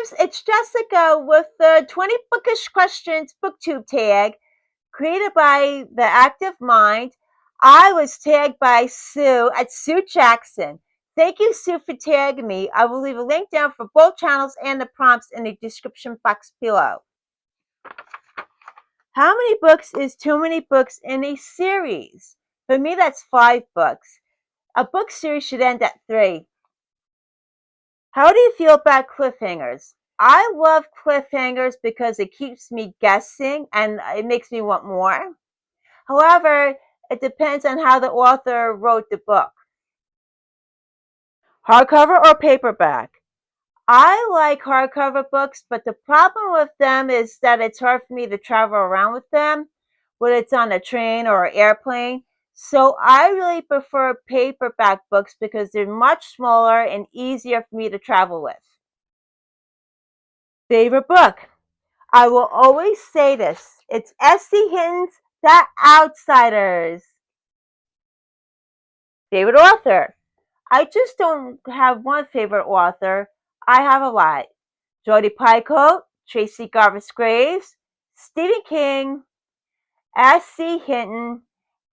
Bookworms, it's Jessica with the 20 Bookish Questions Booktube Tag, created by the Active Mind. I was tagged by Sue at Sue Jackson. Thank you, Sue, for tagging me. I will leave a link down for both channels and the prompts in the description box below. How many books is too many books in a series? For me, that's 5 books. A book series should end at 3. How do you feel about cliffhangers? I love cliffhangers because it keeps me guessing and it makes me want more. However, it depends on how the author wrote the book. Hardcover or paperback? I like hardcover books, but the problem with them is that it's hard for me to travel around with them, whether it's on a train or an airplane. So I really prefer paperback books because they're much smaller and easier for me to travel with. Favorite book? I will always say this. It's S.C. Hinton's The Outsiders. Favorite author? I just don't have one favorite author. I have a lot. Jodi Picoult, Tracy Garvis Graves, Stephen King, S.C. Hinton,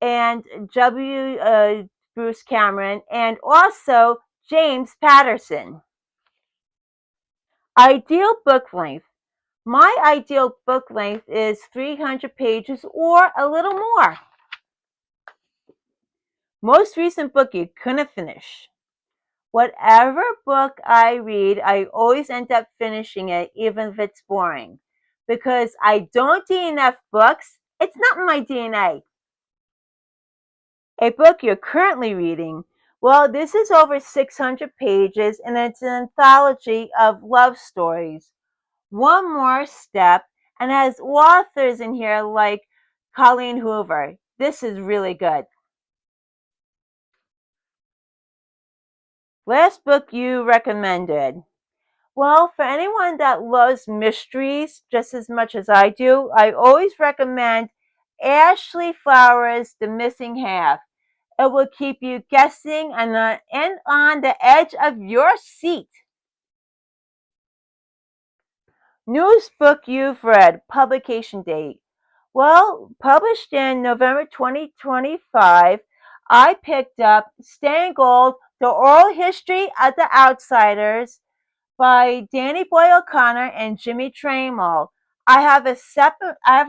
and Bruce Cameron, and also James Patterson. Ideal book length. My ideal book length is 300 pages or a little more. Most recent book you couldn't finish. Whatever book I read, I always end up finishing it, even if it's boring. Because I don't DNF books, it's not in my DNA. A book you're currently reading. Well, this is over 600 pages and it's an anthology of love stories. One More Step, and has authors in here like Colleen Hoover. This is really good. Last book you recommended. Well, for anyone that loves mysteries just as much as I do, I always recommend Ashley Flowers' The Missing Half. It will keep you guessing and on the edge of your seat. Newest book you've read, publication date. Well, published in November 2025, I picked up Staying Gold, The Oral History of the Outsiders by Danny Boyle O'Connor and Jimmy Trammell. I have a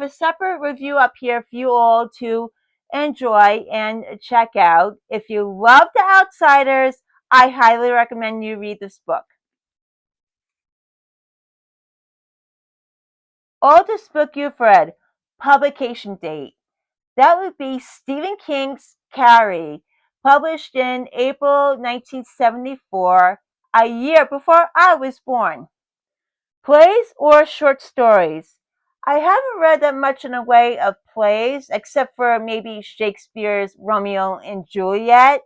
separate review up here for you all to enjoy and check out. If you love The Outsiders, I highly recommend you read this book. Oldest book you've read, publication date. That would be Stephen King's Carrie, published in April 1974, a year before I was born. Plays or short stories? I haven't read that much in the way of plays, except for maybe Shakespeare's Romeo and Juliet.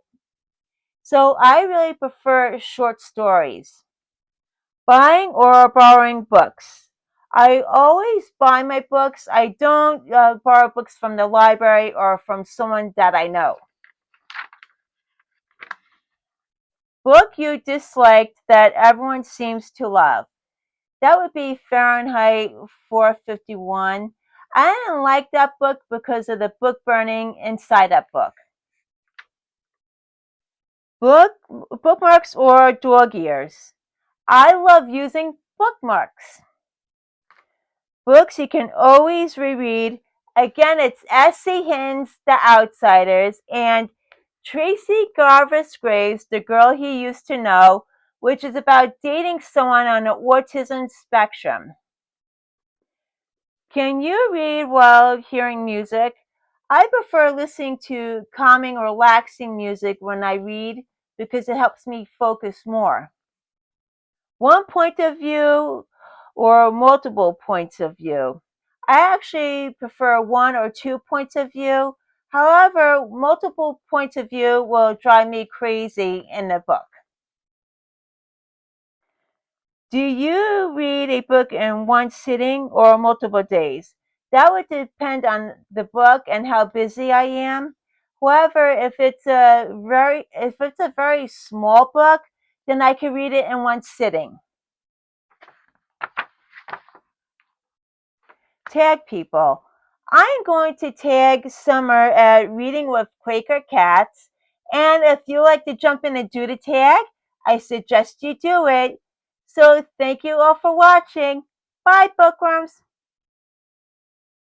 So I really prefer short stories. Buying or borrowing books? I always buy my books. I don't borrow books from the library or from someone that I know. Book you disliked that everyone seems to love. That would be Fahrenheit 451. I didn't like that book because of the book burning inside that book. Bookmarks or dog ears? I love using bookmarks. Books you can always reread. Again, it's S.C. Hinton's The Outsiders and Tracy Garvis Graves, The Girl He Used to Know, which is about dating someone on the autism spectrum. Can you read while hearing music? I prefer listening to calming, relaxing music when I read because it helps me focus more. One point of view or multiple points of view? I actually prefer one or 2 points of view. However, multiple points of view will drive me crazy in the book. Do you read a book in one sitting or multiple days? That would depend on the book and how busy I am. However, if it's a very small book, then I can read it in one sitting. tag people. I'm going to tag Summer at Reading with Quaker Cats, and if you like to jump in and do the tag, I suggest you do it. So thank you all for watching. Bye, Bookworms.